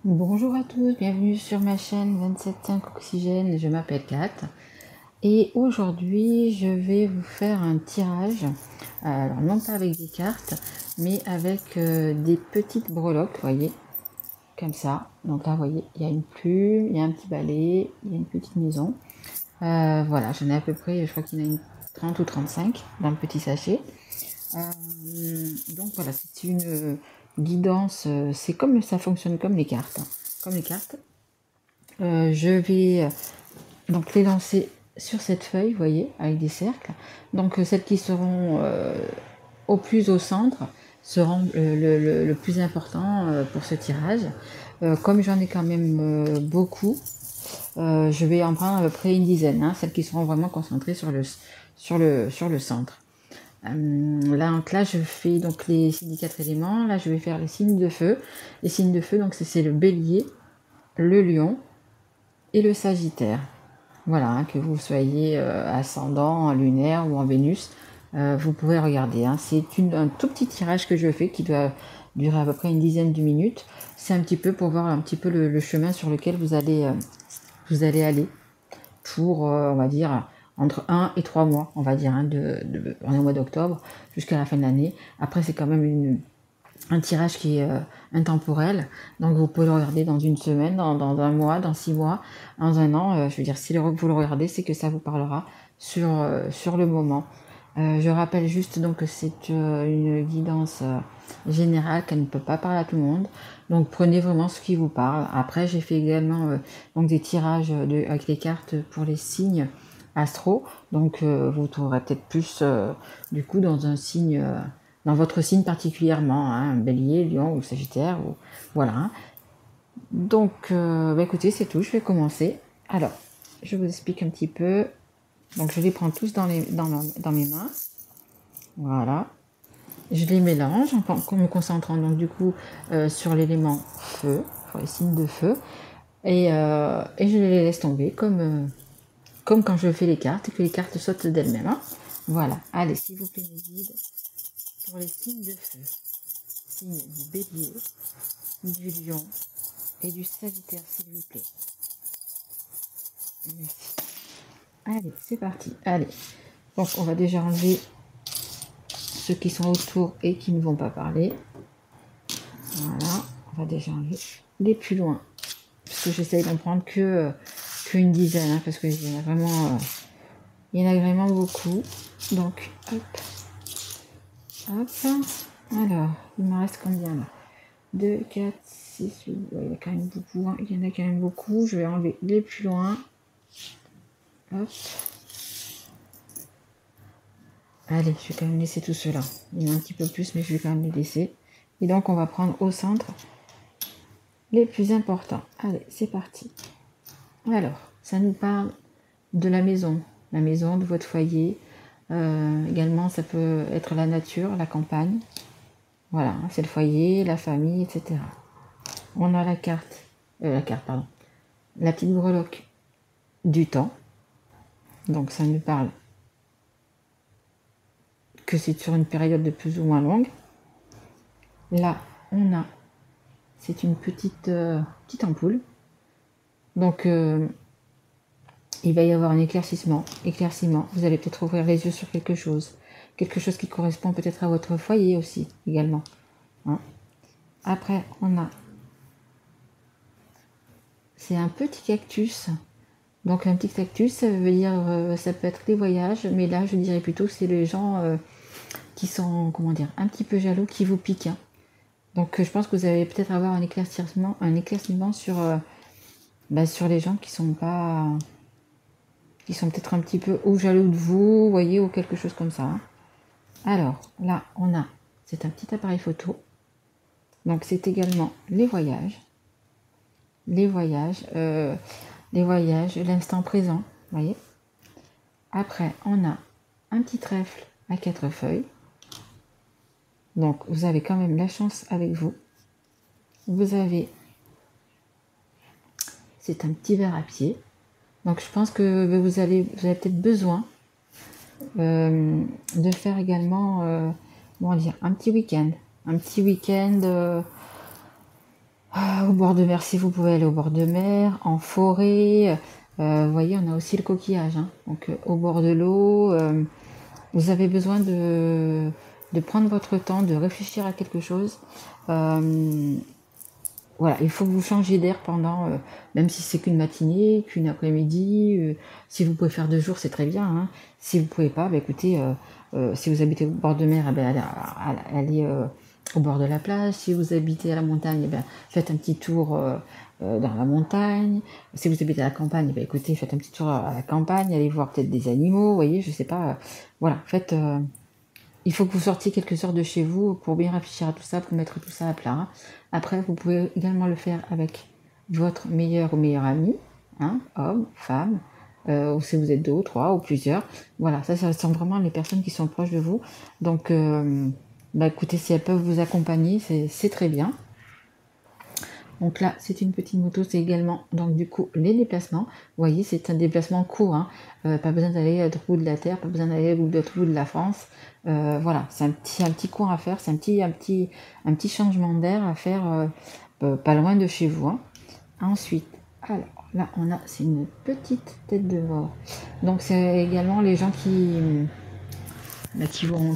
Bonjour à tous, bienvenue sur ma chaîne 27.5 Oxygène, je m'appelle Kat et aujourd'hui je vais vous faire un tirage, alors non pas avec des cartes mais avec des petites breloques, vous voyez, comme ça. Donc là vous voyez, il y a une plume, il y a un petit balai, il y a une petite maison. Voilà, j'en ai à peu près, je crois qu'il y en a une 30 ou 35 dans le petit sachet. Donc voilà, c'est une guidance, c'est comme ça fonctionne comme les cartes. Comme les cartes. Je vais donc les lancer sur cette feuille, vous voyez, avec des cercles. Donc celles qui seront au plus au centre seront le plus important pour ce tirage. Comme j'en ai quand même beaucoup, je vais en prendre à peu près une dizaine, hein, celles qui seront vraiment concentrées sur le centre. Là, je fais donc les signes des 4 éléments. Là, je vais faire les signes de feu. Les signes de feu, donc c'est le bélier, le lion et le sagittaire. Voilà, hein, que vous soyez ascendant, lunaire ou en Vénus, vous pouvez regarder. Hein. C'est un tout petit tirage que je fais qui doit durer à peu près une dizaine de minutes. C'est un petit peu pour voir un petit peu le chemin sur lequel vous allez aller pour, on va dire, entre 1 et 3 mois, on va dire, hein, on est au mois d'octobre jusqu'à la fin de l'année. Après, c'est quand même un tirage qui est intemporel, donc vous pouvez le regarder dans une semaine, dans un mois, dans 6 mois, dans un an. Je veux dire, si vous le regardez, c'est que ça vous parlera sur le moment. Je rappelle juste donc que c'est une guidance générale, qu'elle ne peut pas parler à tout le monde. Donc prenez vraiment ce qui vous parle. Après, j'ai fait également donc des tirages avec les cartes pour les signes astro. Donc vous trouverez peut-être plus du coup dans un signe, dans votre signe particulièrement, hein, bélier, lion ou sagittaire. Voilà. Hein. Donc écoutez, c'est tout. Je vais commencer. Alors, je vous explique un petit peu. Donc je les prends tous dans mes mains. Voilà. Je les mélange en me concentrant donc du coup sur l'élément feu, sur les signes de feu. Et je les laisse tomber comme quand je fais les cartes et que les cartes sautent d'elles-mêmes. Hein. Voilà. Allez, s'il vous plaît, mes guides, pour les signes de feu. Signe du bélier, du lion et du sagittaire, s'il vous plaît. Merci. Allez, c'est parti. Allez. Donc, on va déjà enlever ceux qui sont autour et qui ne vont pas parler. Voilà, on va déjà enlever les plus loin. Parce que j'essaye d'en prendre qu'une dizaine, hein, parce qu'il y en a vraiment, beaucoup. Donc, hop, hop. Alors, il me reste combien là 2, 4, 6, 8. Ouais, il y a quand même beaucoup. Hein. Il y en a quand même beaucoup. Je vais enlever les plus loin. Hop. Allez, je vais quand même laisser tout cela. Il y en a un petit peu plus, mais je vais quand même les laisser. Et donc, on va prendre au centre les plus importants. Allez, c'est parti. Alors, ça nous parle de la maison de votre foyer. Également, ça peut être la nature, la campagne. Voilà, c'est le foyer, la famille, etc. On a la pardon, la petite breloque du temps. Donc, ça nous parle que c'est sur une période de plus ou moins longue. Là, c'est une petite ampoule. Donc, il va y avoir un éclaircissement. Vous allez peut-être ouvrir les yeux sur quelque chose qui correspond peut-être à votre foyer aussi, également. Hein. Après, c'est un petit cactus. Donc, un petit cactus, ça veut dire, ça peut être les voyages, mais là, je dirais plutôt que c'est les gens qui sont, comment dire, un petit peu jaloux, qui vous piquent. Hein. Donc, je pense que vous allez peut-être avoir un éclaircissement sur les gens qui sont pas, qui sont peut-être un petit peu ou jaloux de vous, vous voyez, ou quelque chose comme ça. Hein. Alors, là, c'est un petit appareil photo. Donc, c'est également les voyages, l'instant présent, vous voyez. Après, on a un petit trèfle à 4 feuilles. Donc, vous avez quand même la chance avec vous. C'est un petit verre à pied. Donc, je pense que vous avez peut-être besoin de faire également, un petit week-end. Au bord de mer, si vous pouvez aller au bord de mer, en forêt. Vous voyez, on a aussi le coquillage, hein. Donc au bord de l'eau, vous avez besoin de prendre votre temps, de réfléchir à quelque chose. Voilà, il faut que vous changiez d'air pendant, même si c'est qu'une matinée, qu'une après-midi. Si vous pouvez faire 2 jours, c'est très bien, hein. Si vous pouvez pas, bah écoutez, si vous habitez au bord de mer, eh ben, allez au bord de la plage. Si vous habitez à la montagne, eh ben, faites un petit tour dans la montagne. Si vous habitez à la campagne, eh ben, écoutez, faites un petit tour à la campagne, allez voir peut-être des animaux, vous voyez, je sais pas. Voilà, faites. Il faut que vous sortiez quelque sorte de chez vous pour bien réfléchir à tout ça, pour mettre tout ça à plat, hein. Après, vous pouvez également le faire avec votre meilleur ou meilleure ami, hein, homme, femme, ou si vous êtes 2 ou 3 ou plusieurs. Voilà, ça sont vraiment les personnes qui sont proches de vous. Donc, bah, écoutez, si elles peuvent vous accompagner, c'est très bien. Donc là, c'est une petite moto, c'est également, donc du coup, les déplacements. Vous voyez, c'est un déplacement court, hein. Pas besoin d'aller à l'autre bout de la Terre, pas besoin d'aller à l'autre bout de la France. Voilà, c'est un petit cours à faire, c'est un petit changement d'air à faire pas loin de chez vous, hein. Ensuite, alors là, c'est une petite tête de mort. Donc c'est également les gens qui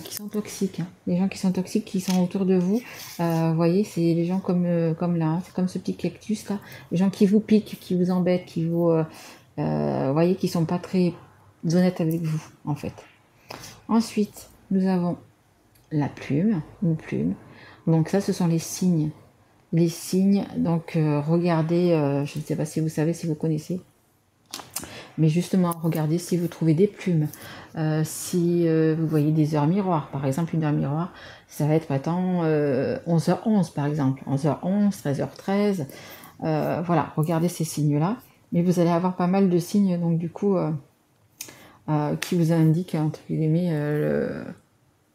sont toxiques, hein. Les gens qui sont toxiques, qui sont autour de vous. Vous voyez, c'est les gens comme là, hein. C'est comme ce petit cactus là. Les gens qui vous piquent, qui vous embêtent, vous voyez, qui sont pas très honnêtes avec vous, en fait. Ensuite, nous avons la plume, une plume. Donc ça, ce sont les signes. Les signes, donc regardez, je ne sais pas si vous savez, si vous connaissez. Mais justement, regardez si vous trouvez des plumes. Si vous voyez des heures miroirs, par exemple, une heure miroir, ça va être attends, 11h11 par exemple, 11h11, 13h13. Voilà, regardez ces signes-là. Mais vous allez avoir pas mal de signes, donc du coup, qui vous indiquent, entre guillemets,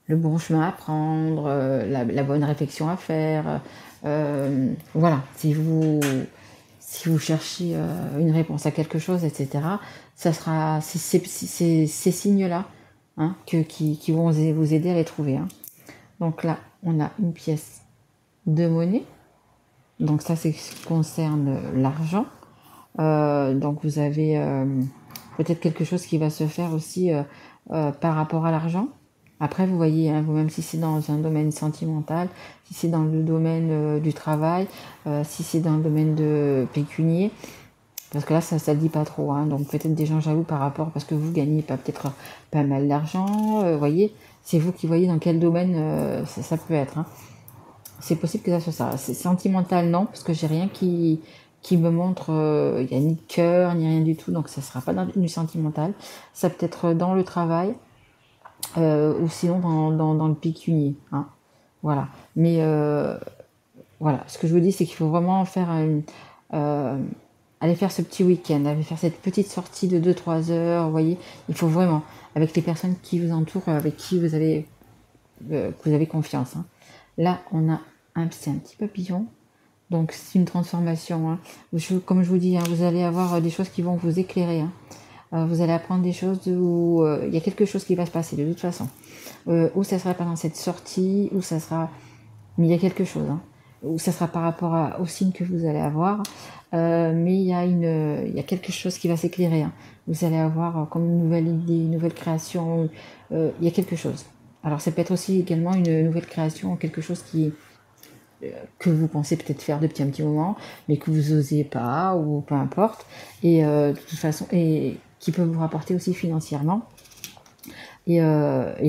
le bon chemin à prendre, la bonne réflexion à faire. Voilà, si vous cherchez une réponse à quelque chose, etc., ça sera ces signes-là, hein, qui vont vous aider à les trouver, hein. Donc là, on a une pièce de monnaie. Donc ça, c'est ce qui concerne l'argent. Donc vous avez peut-être quelque chose qui va se faire aussi par rapport à l'argent. Après, vous voyez, hein, vous-même, si c'est dans un domaine sentimental, si c'est dans le domaine du travail, si c'est dans le domaine de pécunier, parce que là, ça ne dit pas trop, hein. Donc peut-être des gens jaloux par rapport, parce que vous gagnez peut-être pas mal d'argent, voyez, c'est vous qui voyez dans quel domaine ça peut être, hein. C'est possible que ça soit ça. C'est sentimental, non, parce que j'ai rien qui me montre, il n'y a ni de cœur, ni rien du tout, donc ça ne sera pas du sentimental. Ça peut être dans le travail, ou sinon dans le pécunier, hein. Voilà. Mais voilà, ce que je vous dis, c'est qu'il faut vraiment faire aller faire ce petit week-end, aller faire cette petite sortie de 2-3 heures, vous voyez. Il faut vraiment, avec les personnes qui vous entourent, avec qui vous avez confiance, hein. Là, c'est un petit papillon. Donc c'est une transformation, hein. Comme je vous dis, hein, vous allez avoir des choses qui vont vous éclairer, hein. Vous allez apprendre des choses où il y a quelque chose qui va se passer de toute façon. Ou ça sera pendant cette sortie, ou ça sera... Mais il y a quelque chose, hein. Ou ça sera par rapport au signe que vous allez avoir. Mais il y a quelque chose qui va s'éclairer, hein. Vous allez avoir comme une nouvelle idée, une nouvelle création. Il y a quelque chose. Alors ça peut être aussi également une nouvelle création, quelque chose que vous pensez peut-être faire depuis un petit moment, mais que vous n'osez pas, ou peu importe, et de toute façon, et qui peut vous rapporter aussi financièrement. Et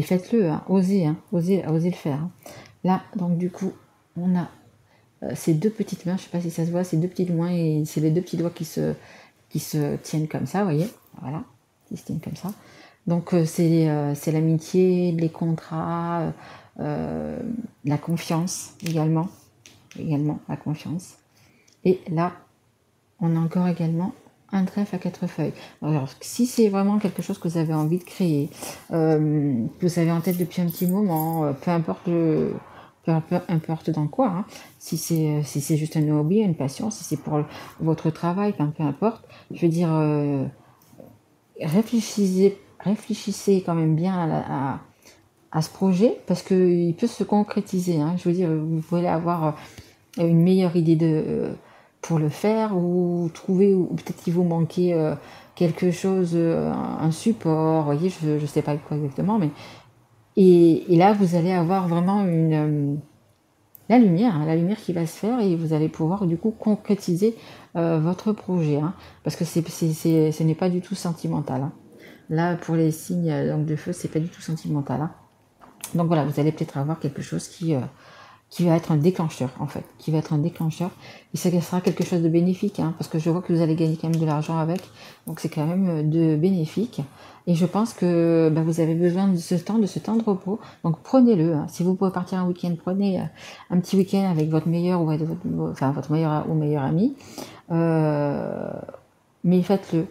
faites-le, hein, osez le faire, hein. Là, donc du coup, on a ces 2 petites mains, je sais pas si ça se voit, ces 2 petites mains, et c'est les 2 petits doigts qui se tiennent comme ça, vous voyez, voilà, qui se tiennent comme ça. Donc c'est l'amitié, les contrats, la confiance également la confiance. Et là, on a encore également un trèfle à 4 feuilles. Alors, si c'est vraiment quelque chose que vous avez envie de créer, que vous avez en tête depuis un petit moment, peu importe dans quoi, hein. Si c'est juste un hobby, une passion, si c'est pour votre travail, enfin, peu importe. Je veux dire, réfléchissez quand même bien à ce projet, parce qu'il peut se concrétiser, hein. Je veux dire, vous pouvez avoir une meilleure idée pour le faire, ou trouver, ou peut-être qu'il vous manquait quelque chose, un support, vous voyez, je ne sais pas quoi exactement, mais et là vous allez avoir vraiment la lumière, hein, la lumière qui va se faire, et vous allez pouvoir du coup concrétiser votre projet, hein, parce que ce n'est pas du tout sentimental, hein. Là, pour les signes donc de feu, c'est pas du tout sentimental, hein. Donc voilà, vous allez peut-être avoir quelque chose qui va être un déclencheur, en fait, qui va être un déclencheur, et ça sera quelque chose de bénéfique, hein, parce que je vois que vous allez gagner quand même de l'argent avec, donc c'est quand même de bénéfique, et je pense que vous avez besoin de ce temps de repos, donc prenez-le, hein. Si vous pouvez partir un week-end, prenez un petit week-end avec votre meilleur, ou votre meilleur ou meilleur ami, mais faites-le,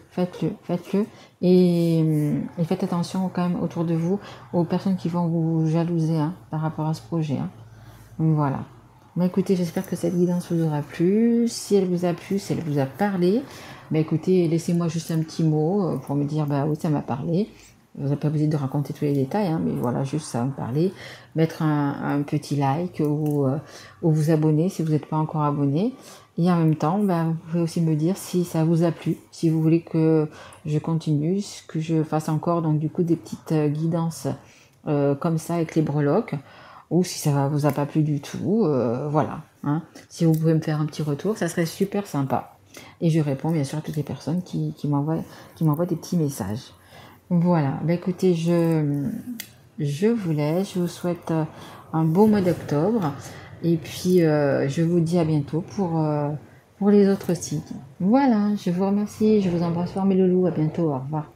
et faites attention quand même autour de vous, aux personnes qui vont vous jalouser, hein, par rapport à ce projet, hein. Voilà. Écoutez, j'espère que cette guidance vous aura plu. Si elle vous a plu, si elle vous a parlé, écoutez, laissez-moi juste un petit mot pour me dire, oui, ça m'a parlé. Vous n'avez pas besoin de raconter tous les détails, hein, mais voilà, juste ça va me parler. Mettre un petit like, ou vous abonner si vous n'êtes pas encore abonné. Et en même temps, vous pouvez aussi me dire si ça vous a plu, si vous voulez que je continue, que je fasse encore donc du coup des petites guidances comme ça avec les breloques, ou si ça vous a pas plu du tout, voilà, hein. Si vous pouvez me faire un petit retour, ça serait super sympa. Et je réponds bien sûr à toutes les personnes qui m'envoient des petits messages. Voilà, écoutez, je vous laisse, je vous souhaite un beau mois d'octobre, et puis je vous dis à bientôt pour les autres signes. Voilà, je vous remercie, je vous embrasse fort mes loulous, à bientôt, au revoir.